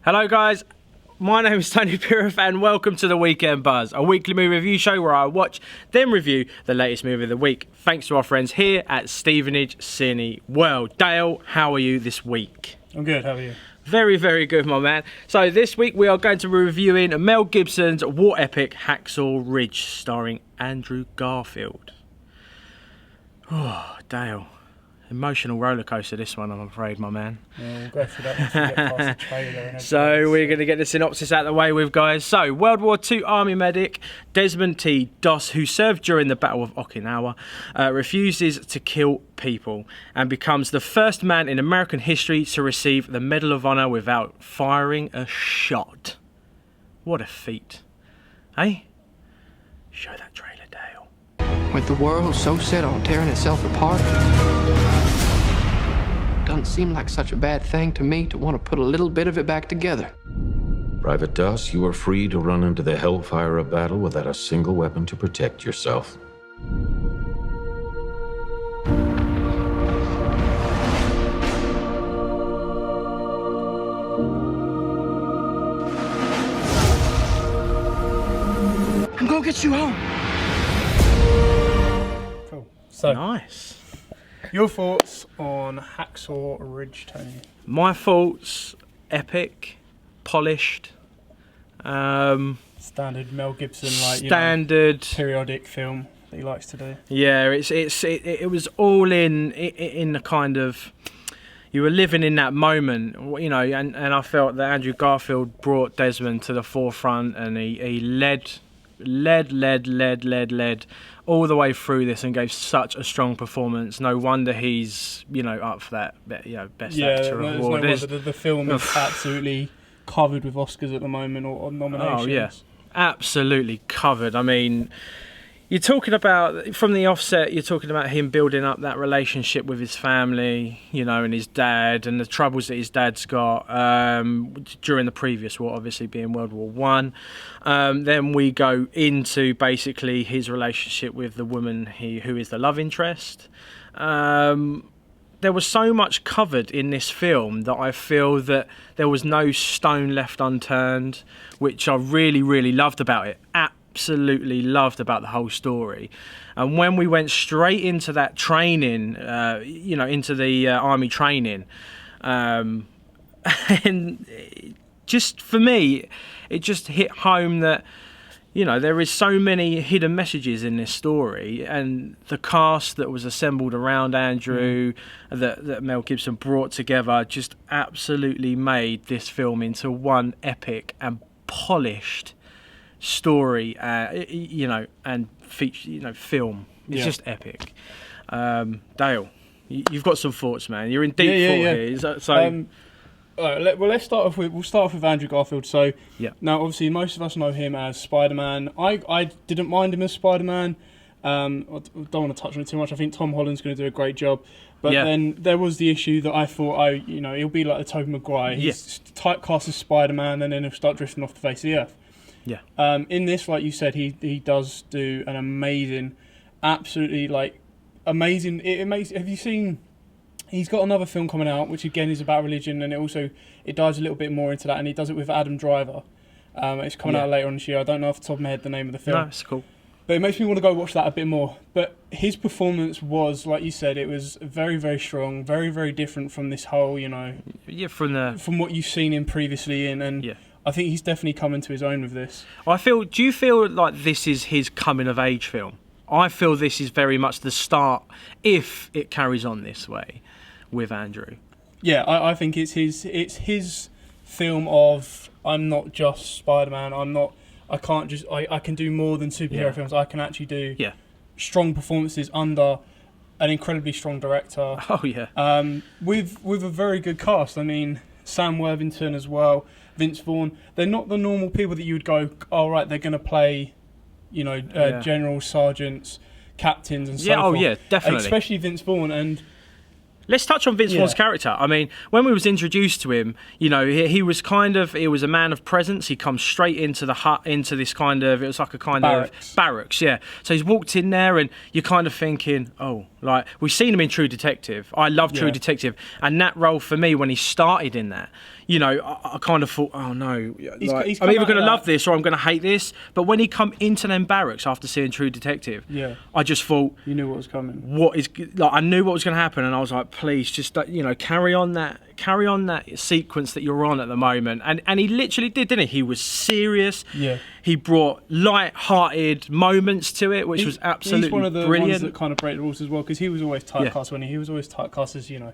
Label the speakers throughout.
Speaker 1: Hello guys, my name is Tony Piroth and welcome to the MYM Buzz, a weekly movie review show where I watch, then review the latest movie of the week. Thanks to our friends here at Stevenage Cineworld. Dayle, how are you this week?
Speaker 2: I'm good, how are you?
Speaker 1: Very, very good, my man. So this week we are going to be reviewing Mel Gibson's war epic Hacksaw Ridge, starring Andrew Garfield. Oh, Dayle. Emotional rollercoaster, this one, I'm afraid, my man.
Speaker 2: Yeah, we'll go through that once we get past the trailer and
Speaker 1: So we're going to get the synopsis out of the way with, guys. So, World War II Army medic Desmond T. Doss, who served during the Battle of Okinawa, refuses to kill people and becomes the first man in American history to receive the Medal of Honor without firing a shot. What a feat. Eh? Show that trailer, Dayle.
Speaker 3: With the world so set on tearing itself apart, doesn't seem like such a bad thing to me to want to put a little bit of it back together.
Speaker 4: Private Doss, you are free to run into the hellfire of battle without a single weapon to protect yourself.
Speaker 3: I'm gonna get you home.
Speaker 2: Cool. So,
Speaker 1: Nice.
Speaker 2: your thoughts on Hacksaw Ridge, Tony?
Speaker 1: My thoughts, epic, polished,
Speaker 2: Standard Mel Gibson, like,
Speaker 1: standard.
Speaker 2: periodic film that he likes to do.
Speaker 1: Yeah, it was all in the kind of, you were living in that moment, you know, and I felt that Andrew Garfield brought Desmond to the forefront, and he led all the way through this and gave such a strong performance. No wonder he's, you know, up for that, you know, best actor
Speaker 2: there's
Speaker 1: award.
Speaker 2: no wonder the film is absolutely covered with Oscars at the moment, or nominations.
Speaker 1: Oh yeah, absolutely covered. I mean, you're talking about, from the offset, you're talking about him building up that relationship with his family, you know, and his dad, and the troubles that his dad's got during the previous war, obviously being World War One. Then we go into basically his relationship with the woman who is the love interest. There was so much covered in this film that I feel that there was no stone left unturned, which I really, really loved about it. Absolutely loved about the whole story. And when we went straight into that training, you know, into the army training, and just for me, it just hit home that, you know, there is so many hidden messages in this story, and the cast that was assembled around Andrew, that Mel Gibson brought together, just absolutely made this film into one epic and polished story, you know, and feature, you know, film. It's just epic. Dayle, you've got some thoughts, man. You're in deep thought here. So.
Speaker 2: Let's start off with Andrew Garfield. So, now obviously most of us know him as Spider-Man. I didn't mind him as Spider-Man. I don't want to touch on it too much. I think Tom Holland's going to do a great job. But then there was the issue that I thought, you know, he'll be like the Tobey Maguire. He's typecast as Spider-Man, and then he'll start drifting off the face of the earth. Yeah. In this, like you said, he does do an amazing, absolutely amazing. Have you seen? He's got another film coming out, which again is about religion, and it dives a little bit more into that, and he does it with Adam Driver. It's coming out later on this year. I don't know off the top of my head the name of the film.
Speaker 1: No, it's cool.
Speaker 2: But it makes me want to go watch that a bit more. But his performance was, like you said, it was very, very strong, very, very different from this whole, you know, from what you've seen him previously in, and I think he's definitely coming to his own with this.
Speaker 1: Do you feel like this is his coming of age film? I feel this is very much the start, if it carries on this way, with Andrew.
Speaker 2: Yeah, I think it's his film of, I'm not just Spider-Man. I can do more than superhero films. I can actually do strong performances under an incredibly strong director.
Speaker 1: Oh yeah.
Speaker 2: With a very good cast. I mean, Sam Worthington as well, Vince Vaughn. They're not the normal people that you would go, oh right, they're going to play, you know, generals, sergeants, captains, and so forth.
Speaker 1: Oh yeah, definitely.
Speaker 2: Especially Vince Vaughn. And
Speaker 1: let's touch on Vince Vaughn's character. I mean, when we was introduced to him, you know, he was a man of presence. He comes straight into the hut, into this kind of, it was like a kind
Speaker 2: barracks.
Speaker 1: of barracks, yeah. So he's walked in there, and you're kind of thinking, oh, Like, we've seen him in True Detective. I love True Detective, and that role for me when he started in that, you know, I kind of thought, oh no, like, I'm either going to love this or I'm going to hate this. But when he come into them barracks after seeing True Detective, I just thought,
Speaker 2: you knew what was coming.
Speaker 1: I knew what was going to happen, and I was like, please, just carry on that sequence that you're on at the moment. And he literally did, didn't he? He was serious.
Speaker 2: Yeah.
Speaker 1: He brought light-hearted moments to it, which was absolutely
Speaker 2: brilliant. He's one of the
Speaker 1: brilliant.
Speaker 2: ones that kind of break the rules as well, because he was always typecast when he was always typecast as, you know,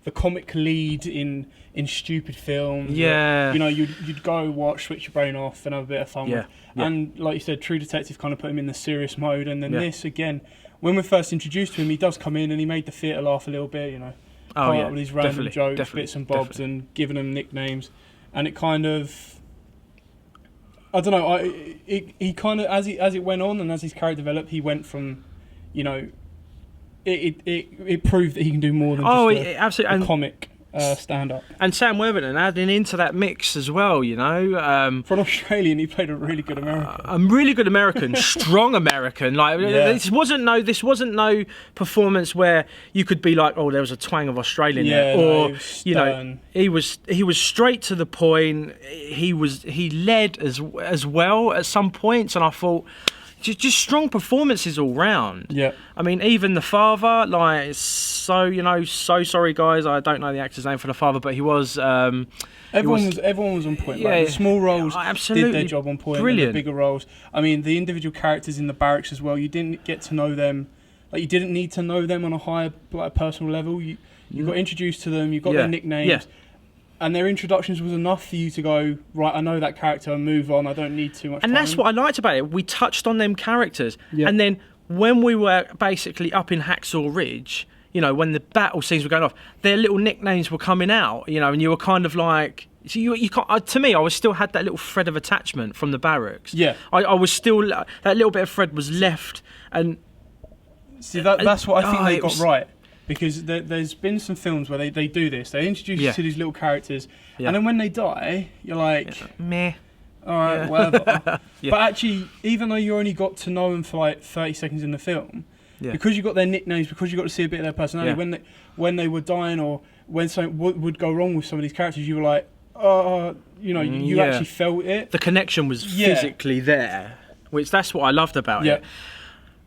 Speaker 2: the comic lead in stupid films.
Speaker 1: Yeah.
Speaker 2: You know, you'd go watch, switch your brain off, and have a bit of fun.
Speaker 1: Yeah.
Speaker 2: And like you said, True Detective kind of put him in the serious mode, and then this again, when we're first introduced to him, he does come in and he made the theatre laugh a little bit. You know, coming up with these random jokes, bits and bobs, and giving them nicknames, and it kind of. I don't know. He kind of as it went on and as his character developed, he went from, you know, it proved that he can do more than just a comic stand-up.
Speaker 1: And Sam Worthington adding into that mix as well, you know.
Speaker 2: For an Australian, he played a really good American.
Speaker 1: A really good American, strong American. Like this wasn't no performance where you could be like, oh, there was a twang of Australian there, or you know, he was straight to the point. He led as well at some points, and I thought. Just strong performances all round.
Speaker 2: Yeah. I
Speaker 1: mean, even the father, like, so sorry guys, I don't know the actor's name for the father, but he was.
Speaker 2: Everyone was on point. Like, the small roles did their job on point.
Speaker 1: Brilliant.
Speaker 2: And the bigger roles. I mean, the individual characters in the barracks as well. You didn't get to know them. Like, you didn't need to know them on a higher, like, personal level. You got introduced to them. You got their nicknames. Yeah. And their introductions was enough for you to go, right, I know that character, and move on. I don't need too much time.
Speaker 1: And that's what I liked about it. We touched on them characters. Yeah. And then when we were basically up in Hacksaw Ridge, you know, when the battle scenes were going off, their little nicknames were coming out, you know, and you were kind of like... So you can't, to me, I was still had that little thread of attachment from the barracks.
Speaker 2: Yeah.
Speaker 1: I was still... That little bit of thread was left, and...
Speaker 2: See, that's what I think they got right. Because there's been some films where they do this. They introduce you to these little characters, and then when they die, you're like,
Speaker 1: meh.
Speaker 2: All right, whatever. But actually, even though you only got to know them for like 30 seconds in the film, because you got their nicknames, because you got to see a bit of their personality, when they were dying or when something would go wrong with some of these characters, you were like, you know, you actually felt it.
Speaker 1: The connection was physically there, which that's what I loved about it.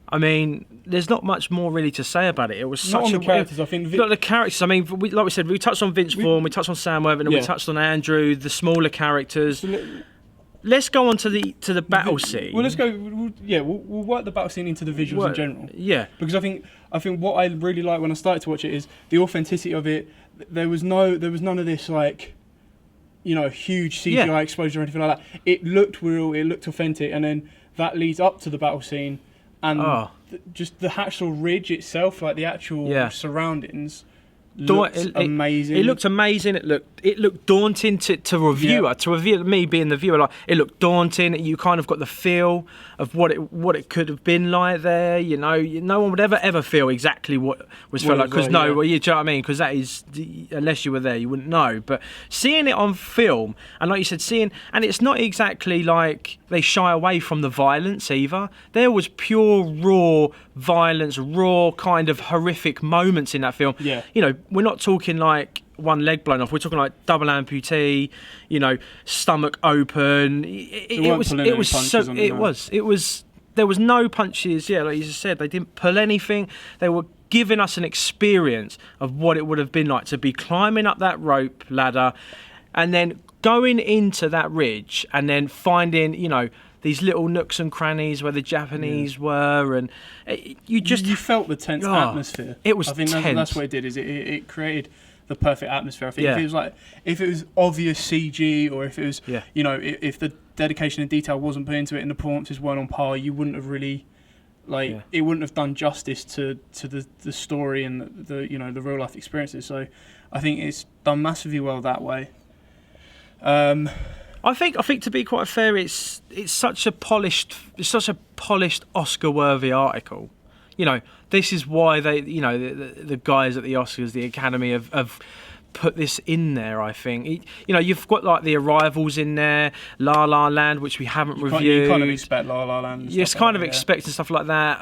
Speaker 1: I mean, there's not much more really to say about it. It was such
Speaker 2: the characters. I think
Speaker 1: not the characters. I mean, like we said, we touched on Vince Vaughn, we touched on Sam Worthington, we touched on Andrew, the smaller characters. Let's go on to the battle scene.
Speaker 2: Well, let's go. We'll work the battle scene into the visuals in general.
Speaker 1: Yeah,
Speaker 2: because I think what I really like when I started to watch it is the authenticity of it. There was none of this like, you know, huge CGI explosion or anything like that. It looked real. It looked authentic, and then that leads up to the battle scene. And just the Hacksaw Ridge itself, like the actual surroundings, looked amazing.
Speaker 1: It looked amazing. It looked daunting to reviewer. To review me being the viewer, like it looked daunting. You kind of got the feel of what it could have been like there. You know, no one would ever feel exactly what was felt like because you know what I mean? Because that is, unless you were there, you wouldn't know. But seeing it on film, and like you said, and it's not exactly like they shy away from the violence either. There was pure raw violence, raw kind of horrific moments in that film.
Speaker 2: Yeah.
Speaker 1: You know, we're not talking like one leg blown off. We're talking like double amputee, you know, stomach open. There was no punches. Yeah, like you just said, they didn't pull anything. They were giving us an experience of what it would have been like to be climbing up that rope ladder and then going into that ridge and then finding, you know, these little nooks and crannies where the Japanese were, and you
Speaker 2: felt the tense atmosphere.
Speaker 1: It was
Speaker 2: tense. That's what it did. Is it created the perfect atmosphere. I think if it was obvious CG or if it was you know if the dedication and detail wasn't put into it and the performances weren't on par, you wouldn't have really it wouldn't have done justice to the story and the you know the real life experiences. So I think it's done massively well that way.
Speaker 1: I think to be quite fair, it's such a polished Oscar-worthy article. You know, this is why they, you know, the guys at the Oscars, the Academy have put this in there. I think you've got like the Arrivals in there, La La Land, which we haven't reviewed.
Speaker 2: You kind of expect La La Land.
Speaker 1: Yes, kind of expecting stuff like that.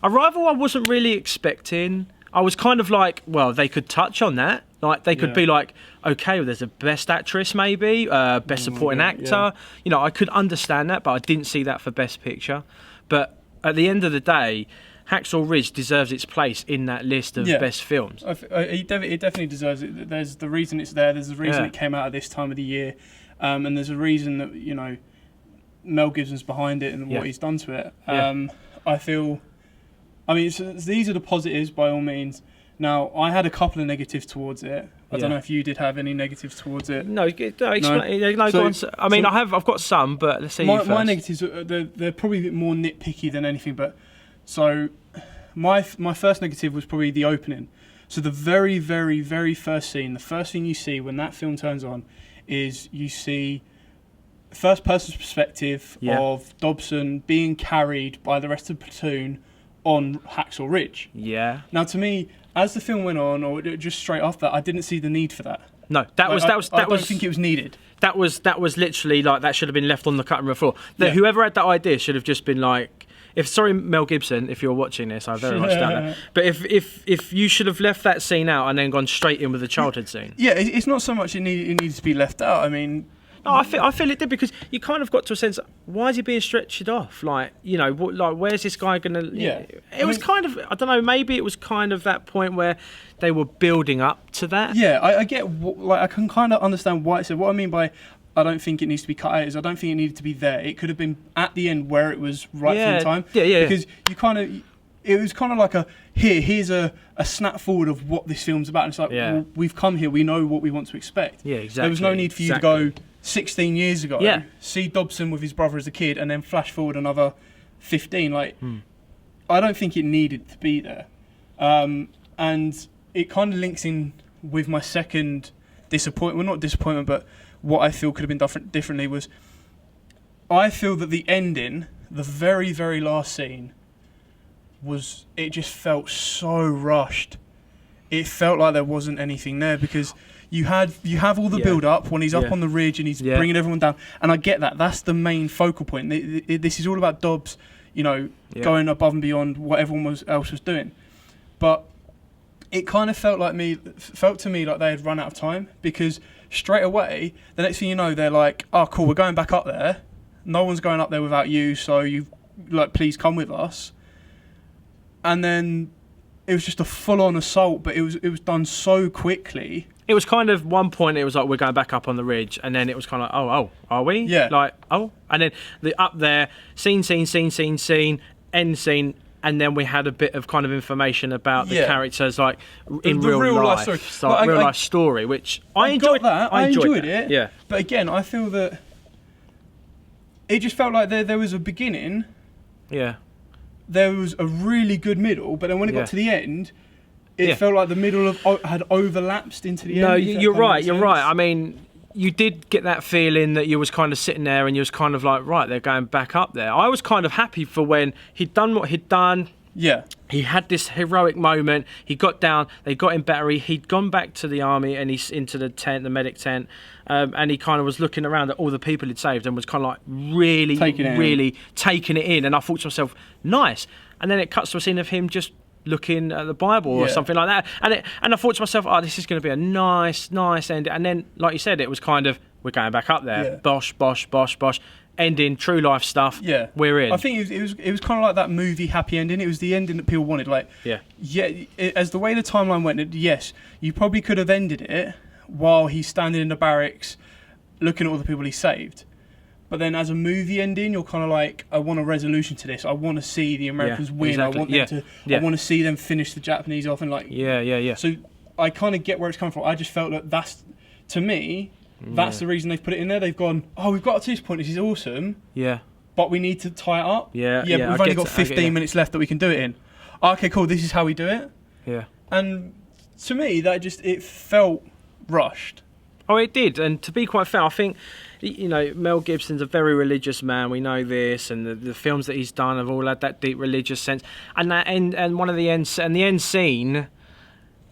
Speaker 1: Arrival, I wasn't really expecting. I was kind of like, well, they could touch on that. Like they could be like, okay, well, there's a best actress maybe, best supporting actor. Yeah. I could understand that, but I didn't see that for best picture. But at the end of the day, Hacksaw Ridge deserves its place in that list of best films.
Speaker 2: It definitely deserves it. There's the reason it's there. There's the reason it came out at this time of the year, and there's a reason that Mel Gibson's behind it and what he's done to it. These are the positives by all means. Now, I had a couple of negatives towards it. I don't know if you did have any negatives towards it.
Speaker 1: No. I've got some, but let's see.
Speaker 2: My negatives, they're probably a bit more nitpicky than anything. But so, my first negative was probably the opening. So the very, very, very first scene, the first thing you see when that film turns on, is you see first person's perspective of Dobson being carried by the rest of the platoon on Hacksaw Ridge. Yeah. Now, to me, as the film went on, or just straight off that, I didn't see the need for that.
Speaker 1: No, I don't
Speaker 2: think it was needed.
Speaker 1: That was literally like that should have been left on the cutting room floor. Whoever had that idea should have just been like, sorry Mel Gibson, if you're watching this, I very much doubt that. But if you should have left that scene out and then gone straight in with the childhood scene.
Speaker 2: Yeah, it's not so much it needs to be left out. I mean.
Speaker 1: No, I feel it did, because you kind of got to a sense, why is he being stretched off? Like, where's this guy going to...
Speaker 2: Yeah.
Speaker 1: It was kind of, I don't know, maybe it was kind of that point where they were building up to that.
Speaker 2: Yeah, I get, I can kind of understand why it said. What I mean by I don't think it needs to be cut out is I don't think it needed to be there. It could have been at the end where it was right for the time.
Speaker 1: Yeah.
Speaker 2: Because you kind of... It was kind of like here's a snap forward of what this film's about. And it's like, well, we've come here, we know what we want to expect.
Speaker 1: Yeah, exactly.
Speaker 2: There was no need for you to go 16 years ago, see Dobson with his brother as a kid, and then flash forward another 15. I don't think it needed to be there. And it kind of links in with my second disappointment. Well, not disappointment, but what I feel could have been done differently was, I feel that the ending, the very, very last scene, it just felt so rushed. It felt like there wasn't anything there, because you have all the build up when he's up on the ridge and he's bringing everyone down, and I get that. That's the main focal point. This is all about Dobbs, going above and beyond what everyone else was doing. But it kind of felt to me like they had run out of time, because straight away, the next thing you know, they're like, "Oh, cool, we're going back up there. No one's going up there without you, so please come with us." And then it was just a full-on assault, but it was done so quickly. It was
Speaker 1: kind of, one point it was like, we're going back up on the ridge, and then it was kind of like, oh, are we?
Speaker 2: Yeah.
Speaker 1: And then up there, scene, end scene, and then we had a bit of kind of information about the characters, like in real life story. So real life story, which I enjoyed.
Speaker 2: I enjoyed it.
Speaker 1: Yeah.
Speaker 2: But again, I feel that it just felt like there was a beginning.
Speaker 1: Yeah.
Speaker 2: There was a really good middle, but then when it got to the end, it felt like the middle had overlapped into the end.
Speaker 1: No, you're right. I mean, you did get that feeling that you was kind of sitting there and you was kind of like, right, they're going back up there. I was kind of happy for when he'd done what he'd done.
Speaker 2: Yeah.
Speaker 1: He had this heroic moment. He got down. They got him better. He'd gone back to the army and he's into the tent, the medic tent, and he kind of was looking around at all the people he'd saved and was kind of like really taking it in. And I thought to myself, nice. And then it cuts to a scene of him just looking at the Bible or something like that. And I thought to myself, oh, this is going to be a nice end. And then, like you said, it was kind of, we're going back up there. Yeah. Bosh. Ending, true life stuff.
Speaker 2: Yeah,
Speaker 1: we're in.
Speaker 2: I think it was kind of like that movie happy ending. It was the ending that people wanted. As the way the timeline went, yes, you probably could have ended it while he's standing in the barracks, looking at all the people he saved. But then, as a movie ending, you're kind of like, I want a resolution to this. I want to see the Americans win. Exactly. I want them to. I want to see them finish the Japanese off and
Speaker 1: Yeah.
Speaker 2: So I kind of get where it's coming from. I just felt that that's, to me. That's the reason they've put it in there. They've gone, oh, we've got to this point. This is awesome.
Speaker 1: Yeah.
Speaker 2: But we need to tie it up.
Speaker 1: Yeah.
Speaker 2: But we've only got 15 minutes left that we can do it in. Okay, cool. This is how we do it.
Speaker 1: Yeah.
Speaker 2: And to me, it felt rushed.
Speaker 1: Oh, it did. And to be quite fair, I think, Mel Gibson's a very religious man. We know this, and the films that he's done have all had that deep religious sense. And one of the end scene.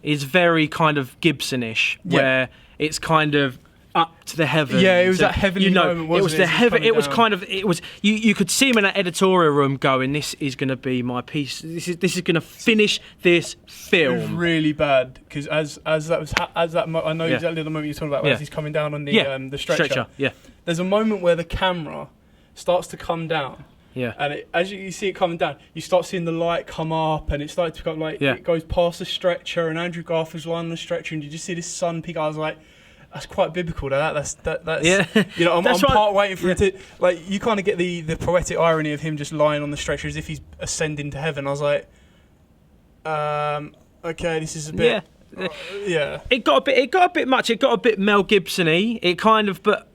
Speaker 1: is very kind of Gibson-ish, where it's kind of up to the heavens.
Speaker 2: Yeah, it was that heavenly moment, wasn't
Speaker 1: it was
Speaker 2: it?
Speaker 1: the heaven. It was kind of. It was you could see him in that editorial room going, "This is going to be my piece. This is going to finish this film."
Speaker 2: It was really bad because as that I know exactly the moment you're talking about, where he's coming down on the stretcher.
Speaker 1: Yeah.
Speaker 2: There's a moment where the camera starts to come down.
Speaker 1: Yeah.
Speaker 2: And as you see it coming down, you start seeing the light come up, and it starts to go it goes past the stretcher, and Andrew Garfield's lying on the stretcher, and you just see this sun peek. I was like, that's quite biblical. That's I'm part waiting for it to, like, you kind of get the poetic irony of him just lying on the stretcher as if he's ascending to heaven. I was like, okay, this is a bit. Yeah. It got
Speaker 1: a bit much. It got a bit Mel Gibson-y. It kind of, but.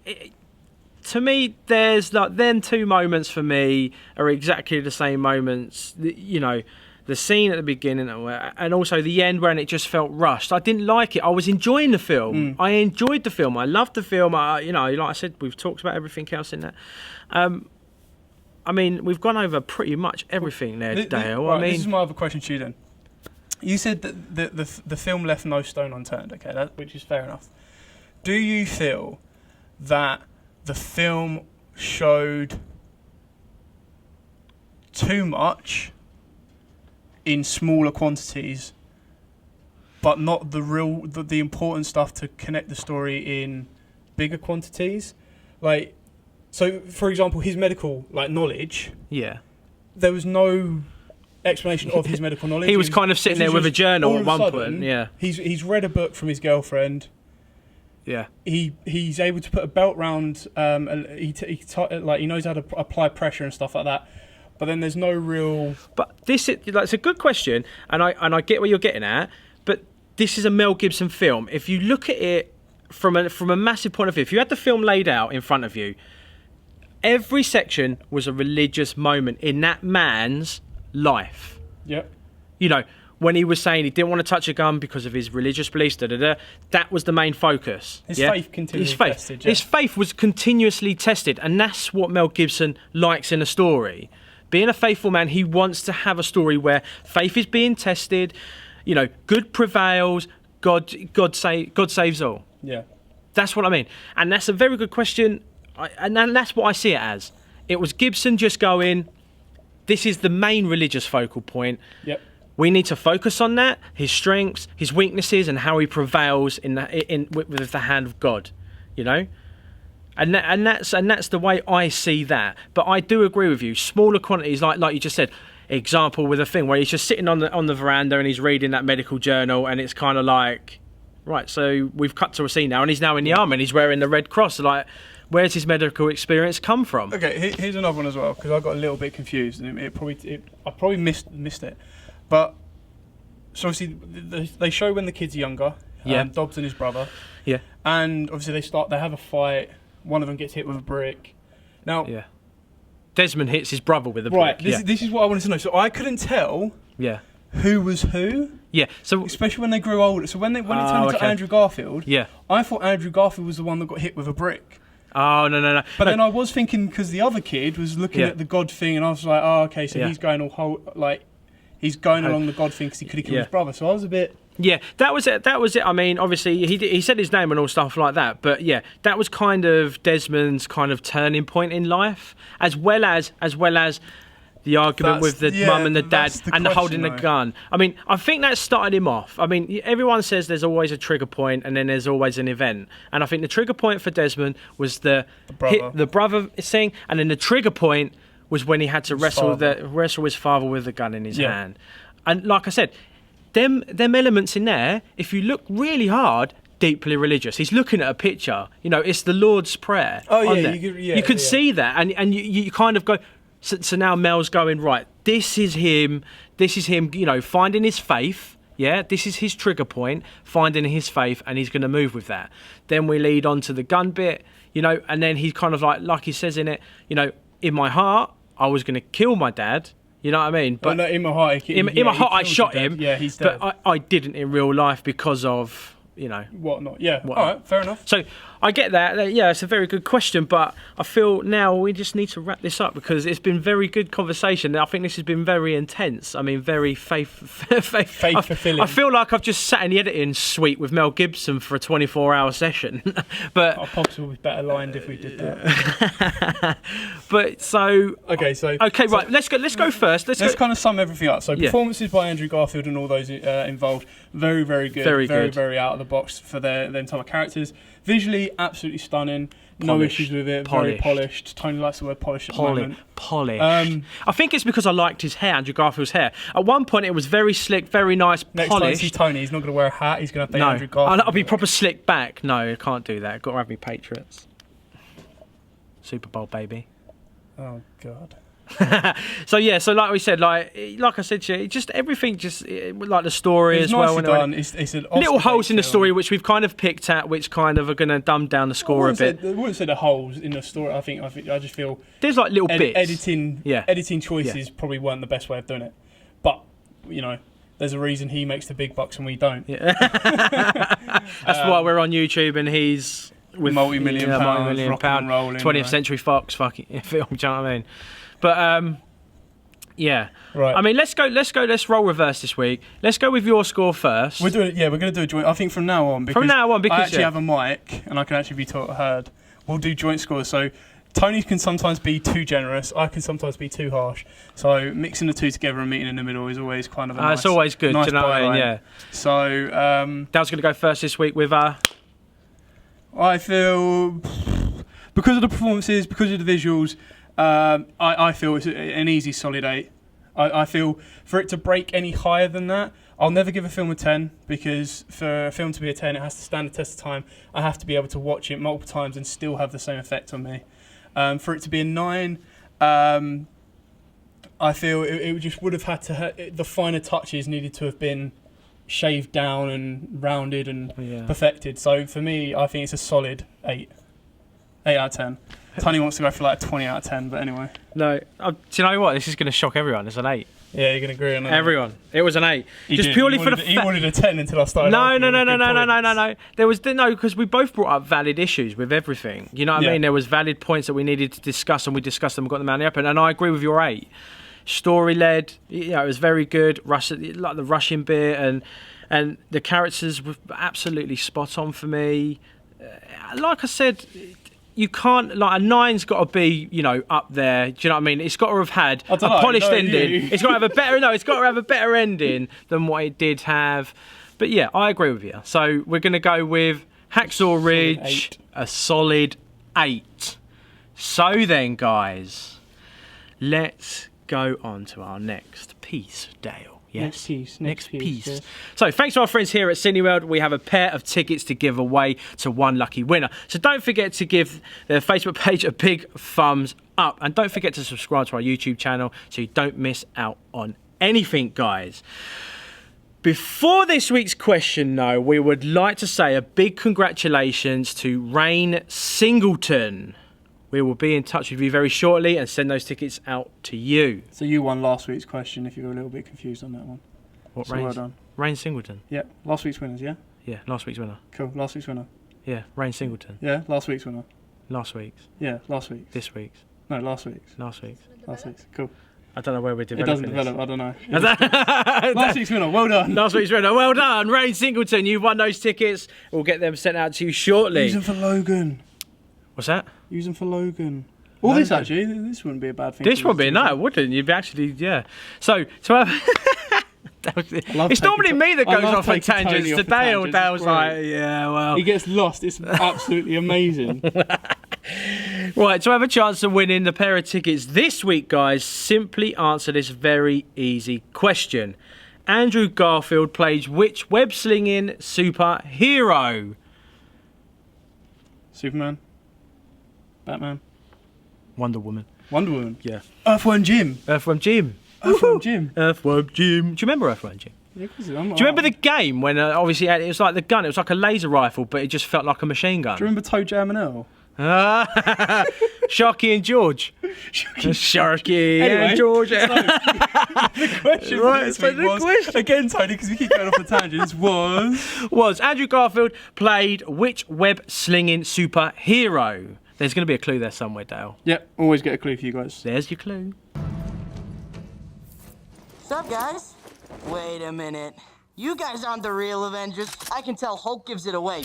Speaker 1: To me, there's like them two moments for me are exactly the same moments. You know, the scene at the beginning and also the end when it just felt rushed. I didn't like it. I was enjoying the film. I enjoyed the film. I loved the film. Like I said, we've talked about everything else in that. I mean, we've gone over pretty much everything there, Dayle.
Speaker 2: Right, this is my other question to you then. You said that the film left no stone unturned. Okay, which is fair enough. Do you feel that the film showed too much in smaller quantities, but not the important stuff to connect the story in bigger quantities? Like, so for example, his medical knowledge.
Speaker 1: Yeah.
Speaker 2: There was no explanation of his medical knowledge.
Speaker 1: He was kind of sitting there with a journal at one point. Yeah.
Speaker 2: He's read a book from his girlfriend.
Speaker 1: Yeah,
Speaker 2: he's able to put a belt round. He knows how to apply pressure and stuff like that. But then there's no real.
Speaker 1: But it's a good question, and I get what you're getting at. But this is a Mel Gibson film. If you look at it from a massive point of view, if you had the film laid out in front of you, every section was a religious moment in that man's life.
Speaker 2: Yep.
Speaker 1: You know. When he was saying he didn't want to touch a gun because of his religious beliefs, that was the main focus.
Speaker 2: His faith continually tested.
Speaker 1: His faith was continuously tested, and that's what Mel Gibson likes in a story. Being a faithful man, he wants to have a story where faith is being tested, good prevails, God saves all.
Speaker 2: Yeah.
Speaker 1: That's what I mean. And that's a very good question, and that's what I see it as. It was Gibson just going, this is the main religious focal point.
Speaker 2: Yep.
Speaker 1: We need to focus on that, his strengths, his weaknesses, and how he prevails with the hand of God, and that's the way I see that. But I do agree with you. Smaller quantities, like you just said, example with a thing where he's just sitting on the veranda and he's reading that medical journal, and it's kind of like, right, so we've cut to a scene now, and he's now in the army and he's wearing the Red Cross. Like, where's his medical experience come from?
Speaker 2: Okay, here's another one as well, because I got a little bit confused and I probably missed it. But so obviously they show when the kid's younger, Dobbs and his brother.
Speaker 1: Yeah.
Speaker 2: And obviously they have a fight. One of them gets hit with a brick. Now,
Speaker 1: Desmond hits his brother with a brick.
Speaker 2: Right. This is what I wanted to know. So I couldn't tell.
Speaker 1: Yeah.
Speaker 2: Who was who?
Speaker 1: Yeah. So
Speaker 2: especially when they grew older. So when it turned into Andrew Garfield.
Speaker 1: Yeah.
Speaker 2: I thought Andrew Garfield was the one that got hit with a brick.
Speaker 1: Oh, no.
Speaker 2: But then I was thinking, because the other kid was looking at the God thing, and I was like, oh, okay, so he's going he's going along the God thing because he could have killed his brother. So I was a bit.
Speaker 1: Yeah, that was it. I mean, obviously he said his name and all stuff like that, but yeah, that was kind of Desmond's kind of turning point in life, as well as the argument with the mum and the dad and the holding the gun. I mean, I think that started him off. I mean, everyone says there's always a trigger point and then there's always an event, and I think the trigger point for Desmond was the brother thing, and then the trigger point was when he had to wrestle his father with the gun in his hand. And like I said, them elements in there, if you look really hard, deeply religious. He's looking at a picture. It's the Lord's Prayer.
Speaker 2: Oh yeah,
Speaker 1: you could see that, and you kind of go. So now Mel's going, right, this is him, finding his faith. Yeah, this is his trigger point, finding his faith, and he's going to move with that. Then we lead on to the gun bit, and then he's kind of like he says in it, in my heart, I was going to kill my dad. You know what I mean? But
Speaker 2: no, in my heart,
Speaker 1: I shot him.
Speaker 2: Yeah, he's dead.
Speaker 1: But I didn't in real life because of,
Speaker 2: whatnot. Yeah. All right, fair enough.
Speaker 1: So I get that. Yeah, it's a very good question, but I feel now we just need to wrap this up because it's been very good conversation. I think this has been very intense. I mean, very faith
Speaker 2: fulfilling.
Speaker 1: I feel like I've just sat in the editing suite with Mel Gibson for a 24-hour session. But
Speaker 2: our pops will be better lined if we did that.
Speaker 1: But so
Speaker 2: okay,
Speaker 1: right. Let's go first. Let's
Speaker 2: kind of sum everything up. So performances by Andrew Garfield and all those involved, very, very good. Very out of the box for their entire characters. Visually, absolutely stunning. No issues with it. Very polished. Tony likes the word polished at the moment.
Speaker 1: Polished. I think it's because I liked his hair, Andrew Garfield's hair. At one point, it was very slick, very nice,
Speaker 2: Next
Speaker 1: polished.
Speaker 2: time you see Tony, he's not going to wear a hat. He's going to have the Andrew Garfield.
Speaker 1: I'll be proper slick back. No, I can't do that. Got to have me Patriots. Super Bowl, baby.
Speaker 2: Oh, God.
Speaker 1: So like we said, like I said to you, just everything, just like the story as well.
Speaker 2: It's done. It's an
Speaker 1: little holes in the story which we've kind of picked at, which kind of are going to dumb down the score a bit.
Speaker 2: I wouldn't say the holes in the story. I just feel
Speaker 1: there's like little bits.
Speaker 2: Editing choices probably weren't the best way of doing it, but there's a reason he makes the big bucks and we don't.
Speaker 1: Yeah. That's why we're on YouTube and he's with
Speaker 2: multi-million pound
Speaker 1: 20th Century Fox fucking film. Do you know what I mean? But right. I mean, let's go. Let's roll reverse this week. Let's go with your score first.
Speaker 2: We're going to do a joint. I think from now on, because I actually have a mic and I can actually be heard. We'll do joint scores. So Tony can sometimes be too generous. I can sometimes be too harsh. So mixing the two together and meeting in the middle is always kind of a nice.
Speaker 1: It's always good.
Speaker 2: Nice
Speaker 1: do you know what I mean? Yeah.
Speaker 2: So
Speaker 1: Dale's going to go first this week with.
Speaker 2: I feel because of the performances, because of the visuals. I feel it's an easy solid 8. I feel for it to break any higher than that, I'll never give a film a 10 because for a film to be a 10, it has to stand the test of time. I have to be able to watch it multiple times and still have the same effect on me. For it to be a 9, I feel it just would have had to. The finer touches needed to have been shaved down and rounded and perfected. So for me, I think it's a solid 8. 8 out of 10. Tony wants to go for like a 20 out of 10, but anyway.
Speaker 1: No, do you know what? This is going to shock everyone. It's an 8.
Speaker 2: Yeah, you're going to agree on that.
Speaker 1: Everyone. It was an 8. Just purely for the fact.
Speaker 2: He wanted a 10 until I started.
Speaker 1: No. There was because we both brought up valid issues with everything. You know what I mean? There was valid points that we needed to discuss, and we discussed them and got them out in the open. And I agree with your 8. Story led, it was very good. Like the rushing bit, and the characters were absolutely spot on for me. Like I said. You can't, like, a 9's got to be, up there. Do you know what I mean? It's got to have had a polished ending. It's got to have a better, it's got to have a better ending than what it did have. But yeah, I agree with you. So we're going to go with Hacksaw Ridge, a solid 8. So then, guys, let's go on to our next piece, Dayle. Yes.
Speaker 2: Next piece. Yes.
Speaker 1: So thanks to our friends here at Cineworld, we have a pair of tickets to give away to one lucky winner. So don't forget to give their Facebook page a big thumbs up. And don't forget to subscribe to our YouTube channel so you don't miss out on anything, guys. Before this week's question, though, we would like to say a big congratulations to Rain Singleton. We will be in touch with you very shortly and send those tickets out to you.
Speaker 2: So you won last week's question if you were a little bit confused on that one.
Speaker 1: What,
Speaker 2: so well done.
Speaker 1: Rain Singleton?
Speaker 2: Yeah, last week's winners, yeah?
Speaker 1: Yeah, last week's winner.
Speaker 2: Cool, last week's winner.
Speaker 1: Yeah, Rain Singleton.
Speaker 2: Yeah, last week's winner.
Speaker 1: Last week's.
Speaker 2: Yeah, last week's.
Speaker 1: This week's.
Speaker 2: No, last week's.
Speaker 1: Last week's.
Speaker 2: Last week's, cool.
Speaker 1: I don't know where we're developing.
Speaker 2: It doesn't develop, I don't know. Last week's winner, well done.
Speaker 1: Last week's winner, well done. Rain Singleton, you've won those tickets. We'll get them sent out to you shortly.
Speaker 2: Use them for Logan.
Speaker 1: What's that?
Speaker 2: Use them for Logan. All this wouldn't be a bad thing.
Speaker 1: This would be, no, it wouldn't. You'd actually, yeah. So, to have... it's normally me that goes off on tangents. Today, Dale's like, yeah, well...
Speaker 2: He gets lost. It's absolutely amazing.
Speaker 1: Right, to have a chance of winning the pair of tickets this week, guys, simply answer this very easy question. Andrew Garfield plays which web-slinging superhero?
Speaker 2: Superman? Batman?
Speaker 1: Wonder Woman.
Speaker 2: Wonder Woman?
Speaker 1: Yeah.
Speaker 2: Earthworm Jim?
Speaker 1: Earthworm Jim.
Speaker 2: Earthworm Jim?
Speaker 1: Earthworm Jim. Do you remember Earthworm Jim?
Speaker 2: Yeah, do you
Speaker 1: remember the game when obviously it was like the gun, it was like a laser rifle, but it just felt like a machine gun?
Speaker 2: Do you remember Toe Jam and Earl?
Speaker 1: Sharky and George. Sharky and George.
Speaker 2: The question
Speaker 1: Right,
Speaker 2: this
Speaker 1: so
Speaker 2: week
Speaker 1: the
Speaker 2: was,
Speaker 1: question-
Speaker 2: again, Tony, because we keep going off the tangents,
Speaker 1: was Andrew Garfield played which web-slinging superhero? There's going to be a clue there somewhere, Dayle.
Speaker 2: Yep, always get a clue for you guys.
Speaker 1: There's your clue.
Speaker 5: Sup, guys? Wait a minute. You guys aren't the real Avengers. I can tell Hulk gives it away.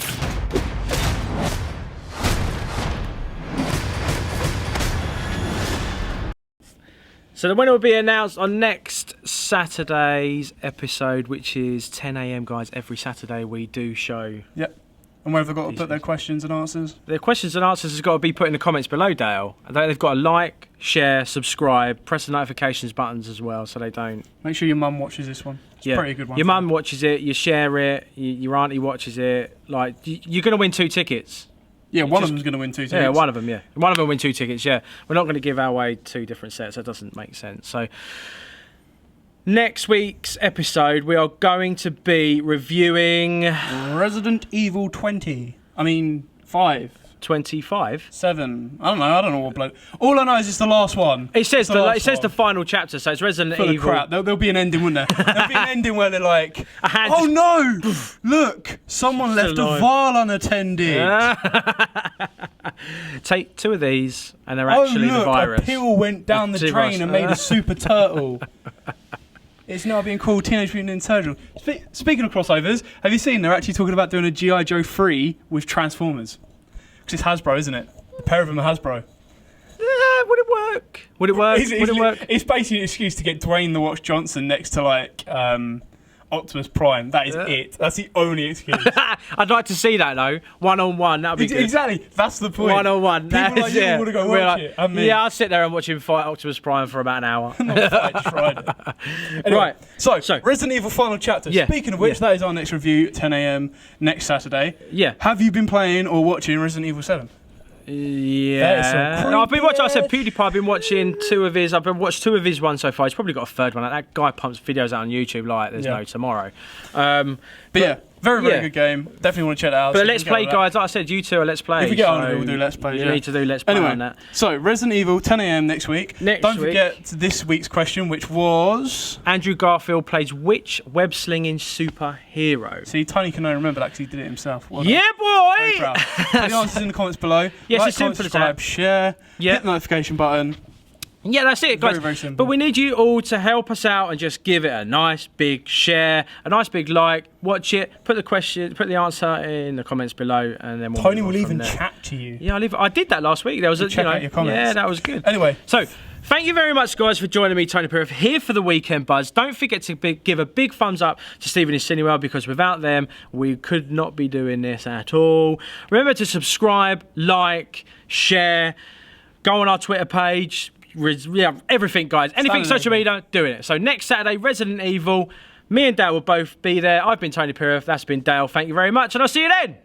Speaker 1: So the winner will be announced on next Saturday's episode, which is 10 a.m, guys. Every Saturday we do show.
Speaker 2: Yep. And where have they got to put their questions and answers?
Speaker 1: Their questions and answers has got to be put in the comments below, Dayle. They've got to like, share, subscribe, press the notifications buttons as well, so they don't.
Speaker 2: Make sure your mum watches this one. It's a pretty good one.
Speaker 1: Your mum watches it, you share it, your auntie watches it. Like, you're going to win 2 tickets.
Speaker 2: Yeah, one of them's going to win 2 tickets.
Speaker 1: Yeah, one of them, yeah. One of them win 2 tickets, yeah. We're not going to give away 2 different sets. That doesn't make sense. So, next week's episode, we are going to be reviewing...
Speaker 2: Resident Evil 20. I mean, 5.
Speaker 1: 25?
Speaker 2: 7. I don't know what bloke. All I know is it's the last one.
Speaker 1: It says
Speaker 2: the
Speaker 1: the final chapter, so it's Resident
Speaker 2: Full
Speaker 1: Evil.
Speaker 2: of crap. There'll be an ending, wouldn't there? There'll be an ending where they're like,
Speaker 1: A hand
Speaker 2: oh no! Look! Someone left a vial unattended.
Speaker 1: Take 2 of these, and they're
Speaker 2: Oh
Speaker 1: actually
Speaker 2: look!
Speaker 1: the virus.
Speaker 2: A pill went down the drain and made a super turtle. It's now being called Teenage Mutant Ninja Turtle. Speaking of crossovers, have you seen they're actually talking about doing a G.I. Joe 3 with Transformers? Because it's Hasbro, isn't it? The pair of them are Hasbro.
Speaker 1: Would it work? Would it work? Would it work?
Speaker 2: It's basically an excuse to get Dwayne The Watch Johnson next to, like, Optimus Prime. That is it. That's the only excuse.
Speaker 1: I'd like to see that, though. 1-on-1, that would be good.
Speaker 2: Exactly. That's the point.
Speaker 1: 1-on-1.
Speaker 2: People like you want to go watch it. And me.
Speaker 1: Yeah, I'll sit there and watch him fight Optimus Prime for about an hour.
Speaker 2: Not fight, just ride it. Anyway,
Speaker 1: Right.
Speaker 2: So, Resident Evil Final Chapter.
Speaker 1: Yeah.
Speaker 2: Speaking of which, that is our next review, 10 a.m. next Saturday.
Speaker 1: Yeah.
Speaker 2: Have you been playing or watching Resident Evil 7?
Speaker 1: Yeah.
Speaker 2: some
Speaker 1: No, I've been watching. I said
Speaker 2: creepy
Speaker 1: PewDiePie. I've been watching 2 of his. I've been watched 2 of his ones so far. He's probably got a 3rd one. That guy pumps videos out on YouTube like there's no tomorrow.
Speaker 2: But yeah, very good game. Definitely want to check it out.
Speaker 1: But Let's Play guys, like I said, you 2 are Let's Play.
Speaker 2: If we get on it, we'll do Let's Play.
Speaker 1: You need to do Let's Play on that.
Speaker 2: So Resident Evil 10 a.m. next week. Don't forget this week's question, which was
Speaker 1: Andrew Garfield plays which web-slinging superhero?
Speaker 2: See, Tony can only remember that because he did it himself. Well
Speaker 1: yeah,
Speaker 2: Very
Speaker 1: boy!
Speaker 2: proud. Put the answers in the comments below.
Speaker 1: Yes,
Speaker 2: like,
Speaker 1: it's simple as
Speaker 2: subscribe,
Speaker 1: that.
Speaker 2: share, hit the notification button.
Speaker 1: Yeah, that's it, guys.
Speaker 2: Very, very simple.
Speaker 1: But we need you all to help us out and just give it a nice big share, a nice big like, watch it, put the answer in the comments below, and then
Speaker 2: Tony will even chat to you.
Speaker 1: Yeah, I did that last week. There was
Speaker 2: check out your comments.
Speaker 1: Yeah, that was good.
Speaker 2: Anyway,
Speaker 1: so thank you very much, guys, for joining me, Tony Piroth, here for the Weekend Buzz. Don't forget to give a big thumbs up to Stephen and Cineworld, because without them, we could not be doing this at all. Remember to subscribe, like, share, go on our Twitter page. Yeah, everything, guys. Anything social media, doing it. So next Saturday, Resident Evil. Me and Dayle will both be there. I've been Tony Piroth. That's been Dayle. Thank you very much, and I'll see you then.